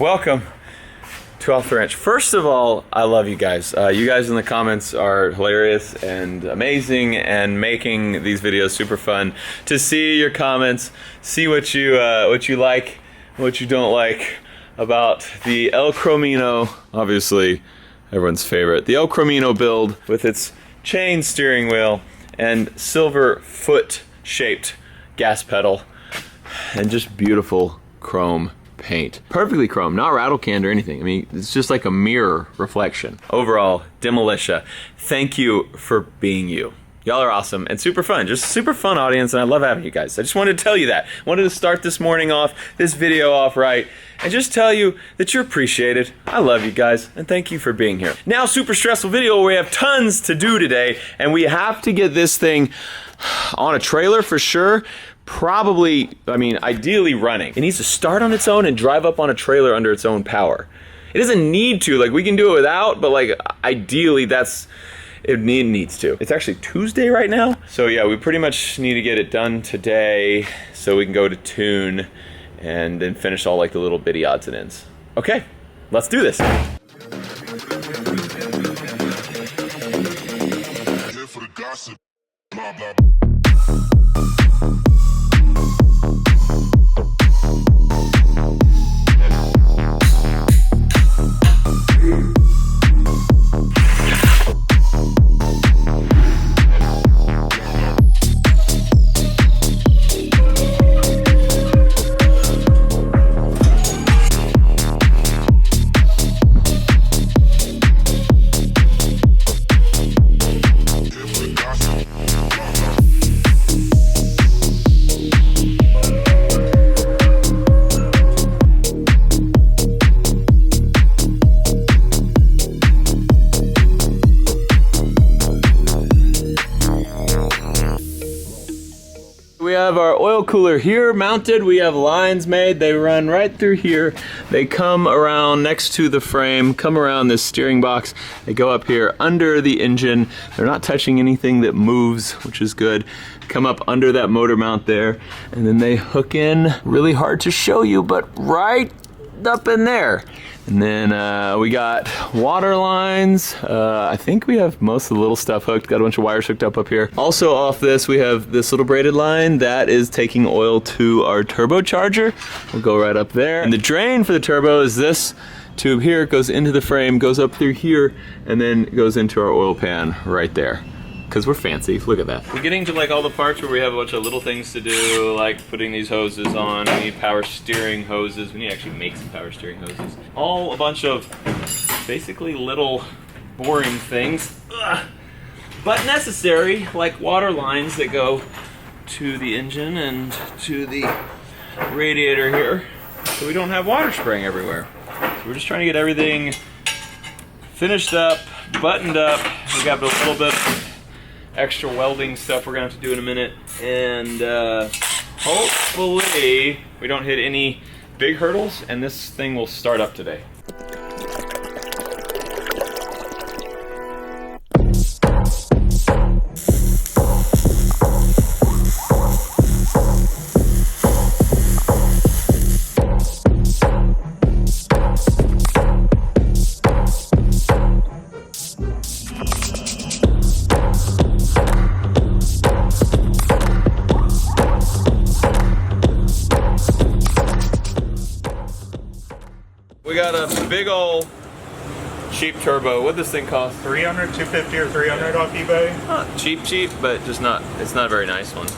Welcome to Off the Ranch. First of all, I love you guys. You guys in the comments are hilarious and amazing and making these videos super fun. To see your comments, see what you like, what you don't like about the El Chromino, obviously everyone's favorite. The El Chromino build with its chain steering wheel and silver foot shaped gas pedal and just beautiful chrome paint. Perfectly chrome, not rattle canned or anything. I mean, it's just like a mirror reflection. Overall, Demolitia, thank you for being you. Y'all are awesome and super fun. Just super fun audience, and I love having you guys. I just wanted to tell you that. Wanted to start this morning off, this video off right, and just tell you that you're appreciated. I love you guys, and thank you for being here. Now, super stressful video where we have tons to do today, and we have to get this thing on a trailer for sure. Probably, I mean, ideally running. It needs to start on its own and drive up on a trailer under its own power. It doesn't need to, like we can do it without, but like ideally it needs to. It's actually Tuesday right now. So yeah, we pretty much need to get it done today so we can go to tune and then finish all like the little bitty odds and ends. Okay, let's do this. Here for the gossip, blah, blah. We have our oil cooler here mounted. We have lines made. They run right through here. They come around next to the frame, come around this steering box. They go up here under the engine. They're not touching anything that moves, which is good. Come up under that motor mount there, and then they hook in, really hard to show you, but right up in there. And then we got water lines. I think we have most of the little stuff hooked. Got a bunch of wires hooked up here. Also off this, we have this little braided line that is taking oil to our turbocharger. We'll go right up there. And the drain for the turbo is this tube here. It goes into the frame, goes up through here, and then goes into our oil pan right there. Because we're fancy, look at that. We're getting to like all the parts where we have a bunch of little things to do, like putting these hoses on. We need power steering hoses. We need to actually make some power steering hoses. All a bunch of basically little boring things, but necessary, like water lines that go to the engine and to the radiator here, so we don't have water spraying everywhere. So we're just trying to get everything finished up, buttoned up. We got a little bit extra welding stuff we're gonna have to do in a minute, and hopefully we don't hit any big hurdles and this thing will start up today. We got a big old cheap turbo. What'd this thing cost? 300, 250 or 300 off eBay. Not cheap, but just not, it's not a very nice one.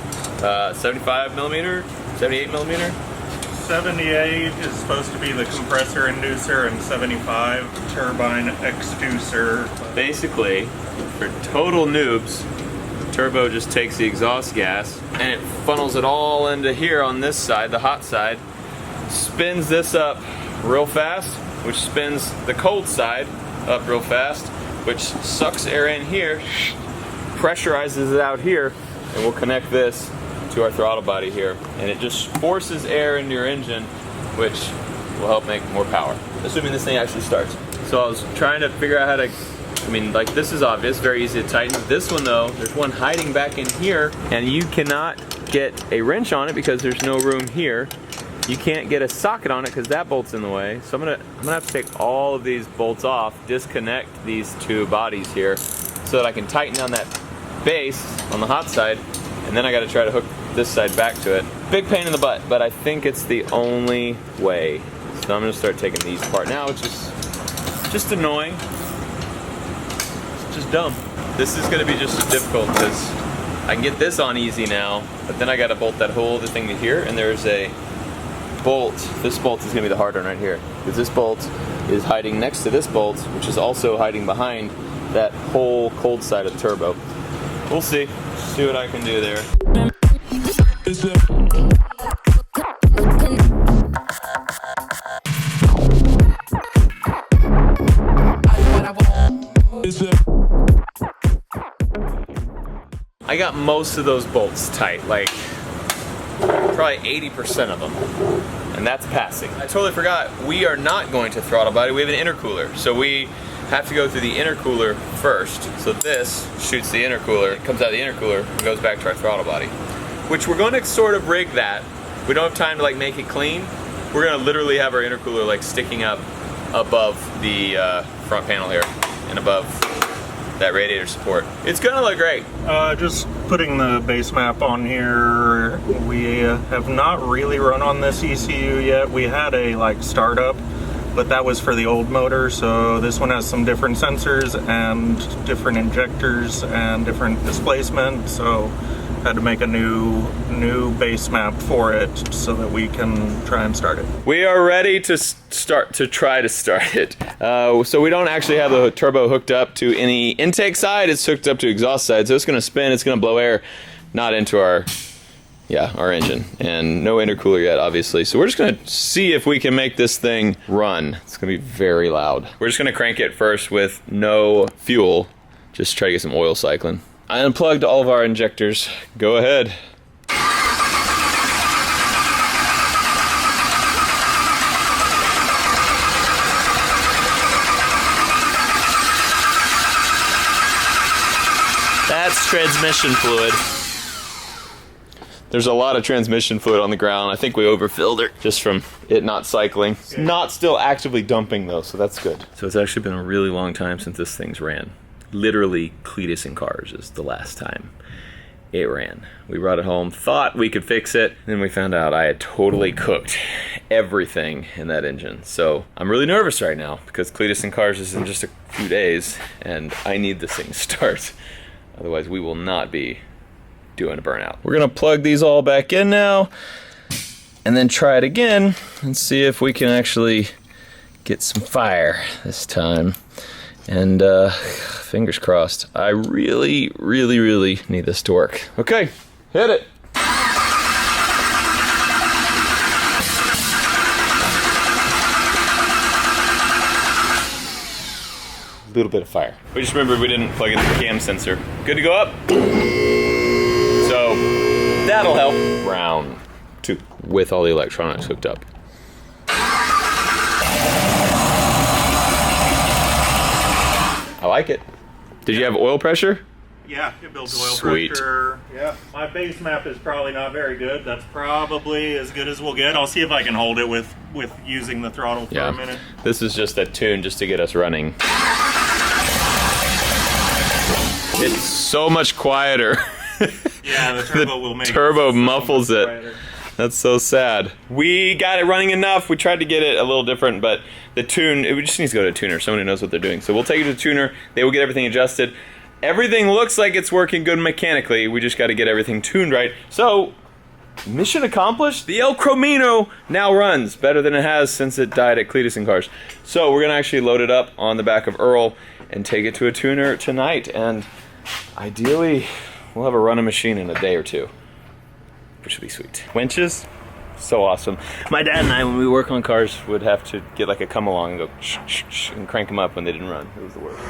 75 millimeter, 78 millimeter. 78 is supposed to be the compressor inducer and 75 turbine exducer. Basically, for total noobs, the turbo just takes the exhaust gas and it funnels it all into here on this side, the hot side, spins this up real fast, which spins the cold side up real fast, which sucks air in here, pressurizes it out here, and we'll connect this to our throttle body here, and it just forces air into your engine, which will help make more power, assuming this thing actually starts. So I was trying to figure out how to, I mean, like this is obvious, very easy to tighten. This one though, there's one hiding back in here, and you cannot get a wrench on it because there's no room here. you can't get a socket on it because that bolt's in the way. So I'm gonna have to take all of these bolts off, disconnect these two bodies here so that I can tighten down that base on the hot side, and then I gotta try to hook this side back to it. Big pain in the butt, but I think it's the only way. So I'm gonna start taking these apart now, which is just annoying. It's just dumb. This is gonna be just as difficult because I can get this on easy now, but then I gotta bolt that whole other thing to here, and there's a bolt. This bolt is gonna be the hard one right here, because this bolt is hiding next to this bolt, which is also hiding behind that whole cold side of the turbo. We'll see. See what I can do there. I got most of those bolts tight, like probably 80% of them, and that's passing. I totally forgot, we are not going to throttle body, we have an intercooler, so we have to go through the intercooler first. So this shoots the intercooler, it comes out of the intercooler, and goes back to our throttle body, which we're going to sort of rig that. We don't have time to like make it clean. We're going to literally have our intercooler like sticking up above the front panel here and above that radiator support. It's gonna look great. Just putting the base map on here. We have not really run on this ECU yet. We had a like startup, but that was for the old motor. So this one has some different sensors and different injectors and different displacement. So had to make a new base map for it so that we can try and start it. We are ready to try to start it. So we don't actually have the turbo hooked up to any intake side, it's hooked up to exhaust side. So it's gonna spin, it's gonna blow air, not into our engine. And no intercooler yet, obviously. So we're just gonna see if we can make this thing run. It's gonna be very loud. We're just gonna crank it first with no fuel, just try to get some oil cycling. I unplugged all of our injectors. Go ahead. That's transmission fluid. There's a lot of transmission fluid on the ground. I think we overfilled it just from it not cycling. It's not still actively dumping though, so that's good. So it's actually been a really long time since this thing's ran. Literally, Cleetus in cars is the last time it ran. We brought it home, thought we could fix it, then we found out I had totally cooked everything in that engine. So I'm really nervous right now because Cleetus in cars is in just a few days and I need this thing to start. Otherwise we will not be doing a burnout. We're gonna plug these all back in now and then try it again and see if we can actually get some fire this time. And fingers crossed. I really, really, really need this to work. Okay, hit it. A little bit of fire. We just remembered we didn't plug in the cam sensor. Good to go up. So that'll help. Round 2 with all the electronics hooked up. I like it. Did you have oil pressure? Yeah, it builds oil Sweet. pressure. Yeah, my base map is probably not very good. That's probably as good as we'll get. I'll see if I can hold it with using the throttle for a minute. This is just a tune just to get us running. It's so much quieter. Yeah, the turbo will make turbo it muffles so much it. quieter. That's so sad. We got it running enough. We tried to get it a little different, but the tune, it just needs to go to a tuner. Someone who knows what they're doing. So we'll take it to the tuner. They will get everything adjusted. Everything looks like it's working good mechanically. We just got to get everything tuned right. So, mission accomplished. The El Chromino now runs better than it has since it died at Cleetus in cars. So we're going to actually load it up on the back of Earl and take it to a tuner tonight. And ideally, we'll have a running machine in a day or two, which would be sweet. Winches, so awesome. My dad and I, when we work on cars, would have to get like a come along and go shh, shh, shh, and crank them up when they didn't run. It was the worst.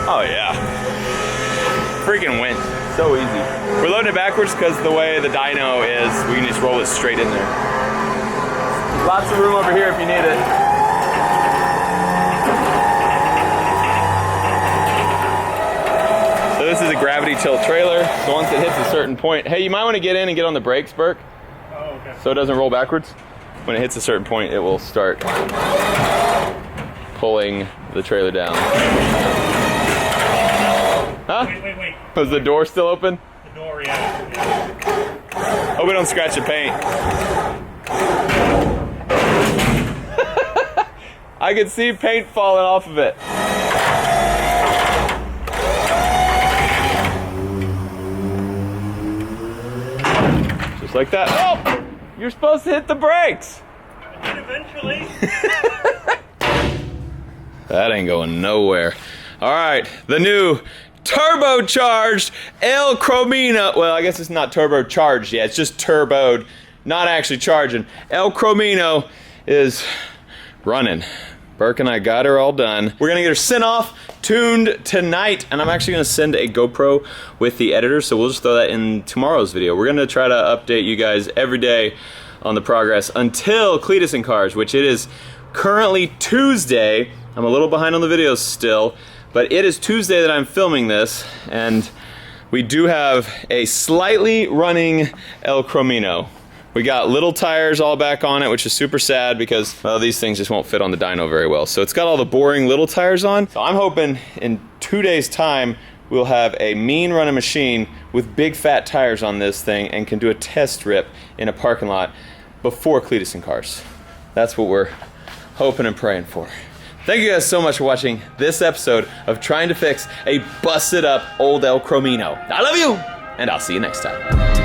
Oh yeah. Freaking winch, so easy. We're loading it backwards because the way the dyno is, we can just roll it straight in there. Lots of room over here if you need it. So this is a gravity tilt trailer. So once it hits a certain point, hey, you might want to get in and get on the brakes, Burke. Oh, Okay. So it doesn't roll backwards. When it hits a certain point, it will start pulling the trailer down. Huh? Wait. Was the door still open? The door, yeah. Hope we don't scratch the paint. I can see paint falling off of it. Just like that. Oh! You're supposed to hit the brakes! And eventually. That ain't going nowhere. Alright, the new turbocharged El Chromino. Well, I guess it's not turbocharged yet, it's just turboed, not actually charging. El Chromino is running. Burke and I got her all done. We're gonna get her sent off, tuned tonight, and I'm actually gonna send a GoPro with the editor, so we'll just throw that in tomorrow's video. We're gonna try to update you guys every day on the progress until Cleetus and Cars, which it is currently Tuesday. I'm a little behind on the videos still, but it is Tuesday that I'm filming this, and we do have a slightly running El Chromino. We got little tires all back on it, which is super sad because, well, these things just won't fit on the dyno very well. So it's got all the boring little tires on. So I'm hoping in 2 days' time, we'll have a mean running machine with big fat tires on this thing and can do a test rip in a parking lot before Cleetus and Cars. That's what we're hoping and praying for. Thank you guys so much for watching this episode of trying to fix a busted up old El Chromino. I love you, and I'll see you next time.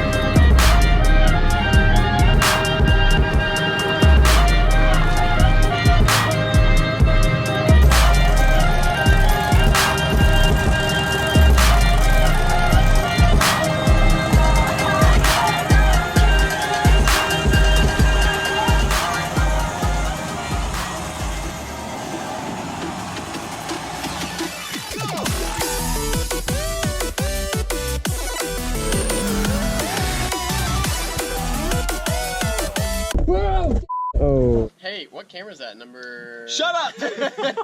Hey, what camera is that? Number... Shut up!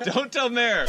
Don't tell Mayor.